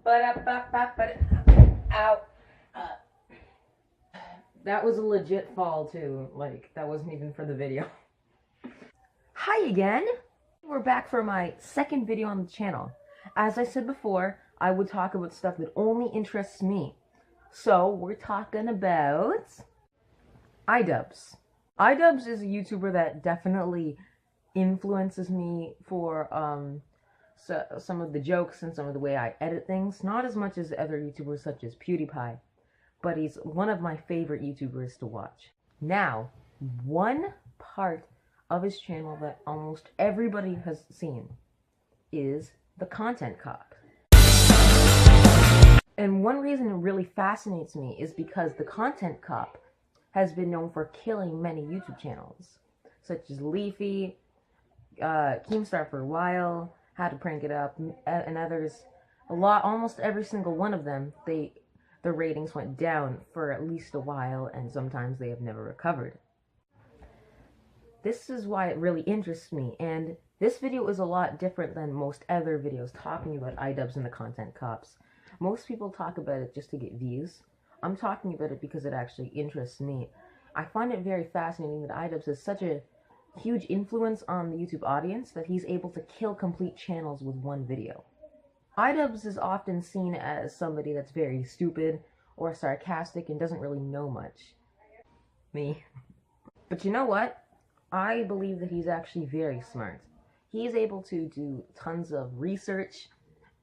Ow. That was a legit fall too. Like, that wasn't even for the video. Hi again! We're back for my second video on the channel. As I said before, I would talk about stuff that only interests me. So, we're talking about Idubbbz. Idubbbz is a YouTuber that definitely influences me for some of the jokes and some of the way I edit things. Not as much as other YouTubers such as PewDiePie, but he's one of my favorite YouTubers to watch. Now, one part of his channel that almost everybody has seen is the Content Cop. And one reason it really fascinates me is because the Content Cop has been known for killing many YouTube channels, such as Leafy, Keemstar for a while, How to Prank It Up, and others. Almost every single one of them, the ratings went down for at least a while, and sometimes they have never recovered. This is why it really interests me, and this video is a lot different than most other videos talking about Idubbbz and the Content Cops. Most people talk about it just to get views. I'm talking about it because it actually interests me. I find it very fascinating that Idubbbz is such a huge influence on the YouTube audience that he's able to kill complete channels with one video. Idubbbz is often seen as somebody that's very stupid or sarcastic and doesn't really know much. Me. But you know what? I believe that he's actually very smart. He's able to do tons of research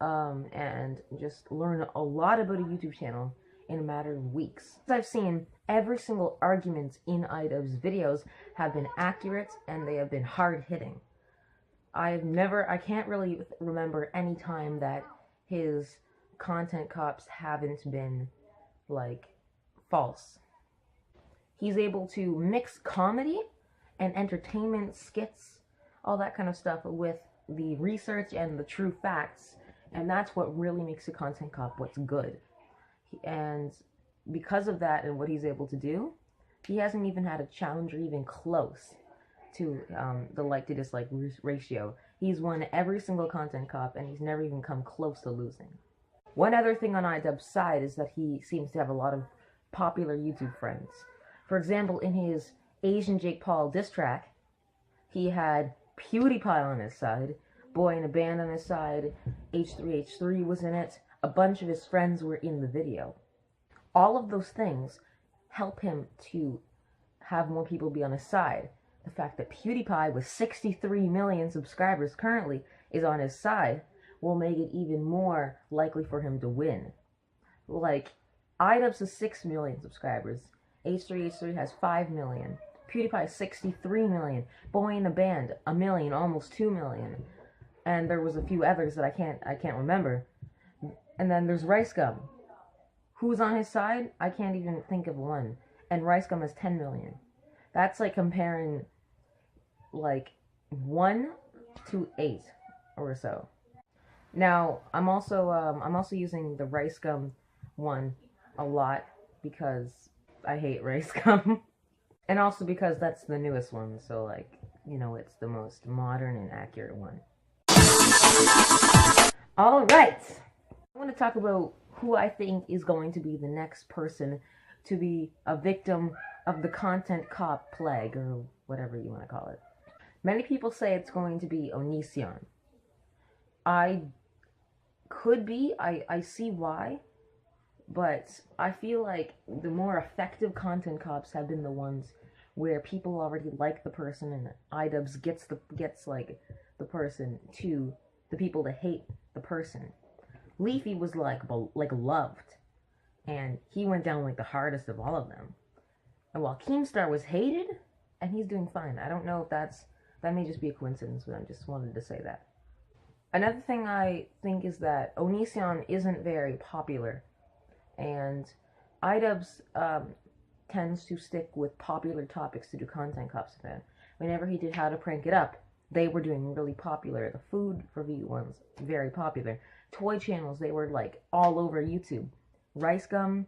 and just learn a lot about a YouTube channel in a matter of weeks. As I've seen, every single argument in Idubbbz videos have been accurate and they have been hard-hitting. I can't really remember any time that his Content Cops haven't been, like, false. He's able to mix comedy and entertainment, skits, all that kind of stuff with the research and the true facts, and that's what really makes a Content Cop what's good. And because of that and what he's able to do, he hasn't even had a challenger even close to the like to dislike ratio. He's won every single Content Cop, and he's never even come close to losing. One other thing on Idubbbz's side is that he seems to have a lot of popular YouTube friends. For example, in his Asian Jake Paul diss track, he had PewDiePie on his side, Boy in a Band on his side, H3H3 was in it, a bunch of his friends were in the video. All of those things help him to have more people be on his side. The fact that PewDiePie with 63 million subscribers currently is on his side will make it even more likely for him to win. Like, Idubbbz has 6 million subscribers, H3H3 has 5 million, PewDiePie 63 million, Boy in the Band 1 million, almost 2 million, and there was a few others that I can't remember. And then there's Rice Gum. Who's on his side? I can't even think of one. And Rice Gum has 10 million. That's like comparing like 1 to 8 or so. Now, I'm also using the Rice Gum one a lot because I hate Rice Gum. And also because that's the newest one, so, like, you know, it's the most modern and accurate one. Alright! I want to talk about who I think is going to be the next person to be a victim of the Content Cop plague, or whatever you want to call it. Many people say it's going to be Onision. I see why, but I feel like the more effective Content Cops have been the ones where people already like the person, and Idubbbz gets like the person to the people that hate the person. Leafy was like loved, and he went down like the hardest of all of them. And while Keemstar was hated, and he's doing fine. I don't know if that may just be a coincidence, but I just wanted to say that. Another thing I think is that Onision isn't very popular, and Idubbbz tends to stick with popular topics to do Content Cops about. Whenever he did How to Prank It Up, they were doing really popular. The food review ones, very popular. Toy channels, they were like all over YouTube. Rice Gum,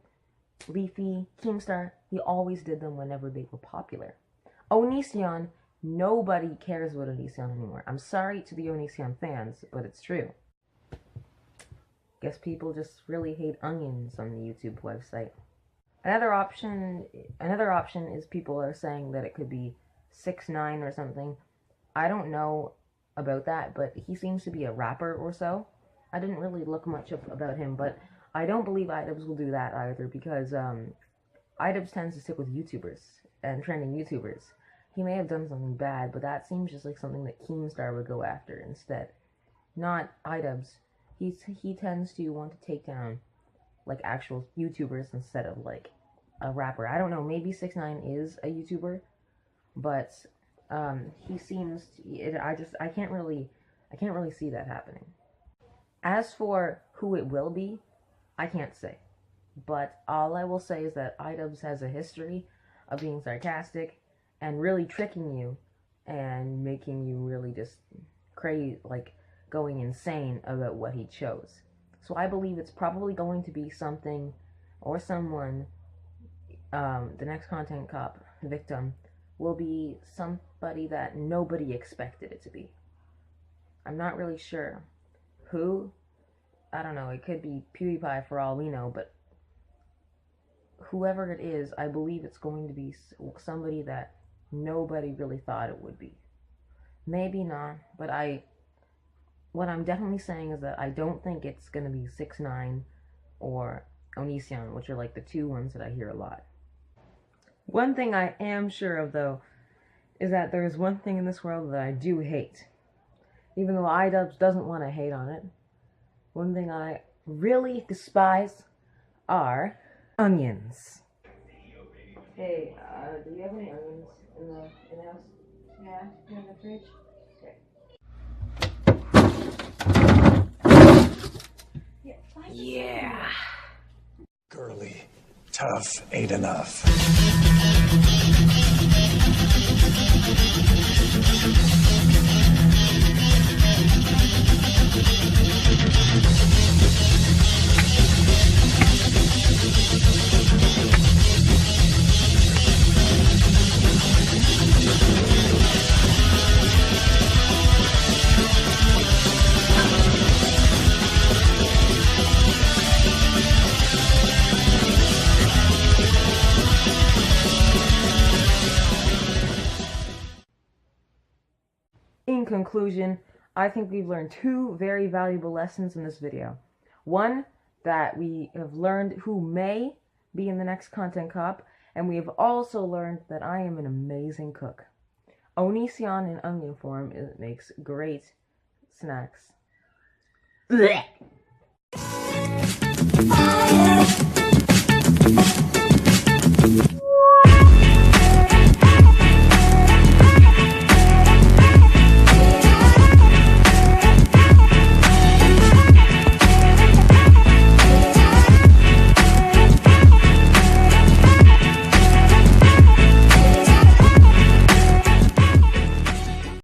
Leafy, Keemstar, he always did them whenever they were popular. Onision, nobody cares about Onision anymore. I'm sorry to the Onision fans, but it's true. Guess people just really hate onions on the YouTube website. Another option is people are saying that it could be 6ix9ine or something. I don't know about that, but he seems to be a rapper or so. I didn't really look much up about him, but I don't believe Idubbbz will do that either, because Idubbbz tends to stick with YouTubers and trending YouTubers. He may have done something bad, but that seems just like something that Keemstar would go after instead. Not Idubbbz. He tends to want to take down like actual YouTubers instead of like a rapper. I don't know, maybe 6ix9ine is a YouTuber, but he seems I can't really see that happening. As for who it will be, I can't say. But all I will say is that Idubbbz has a history of being sarcastic and really tricking you and making you really just crazy, like going insane about what he chose. So I believe it's probably going to be something or someone, the next content cop victim will be somebody that nobody expected it to be. I'm not really sure who. I don't know, it could be PewDiePie for all we know, but whoever it is, I believe it's going to be somebody that nobody really thought it would be. Maybe not, but what I'm definitely saying is that I don't think it's going to be 6ix9ine or Onision, which are like the two ones that I hear a lot. One thing I am sure of, though, is that there is one thing in this world that I do hate. Even though Idubbbz doesn't want to hate on it, one thing I really despise are onions. Hey, do you have any onions in the house? Yeah, in the fridge? Okay. Yeah. Girly, tough, ain't enough. In conclusion, I think we've learned two very valuable lessons in this video. One, that we have learned who may be in the next content cop, and we have also learned that I am an amazing cook. Onision in onion form makes great snacks. Blech.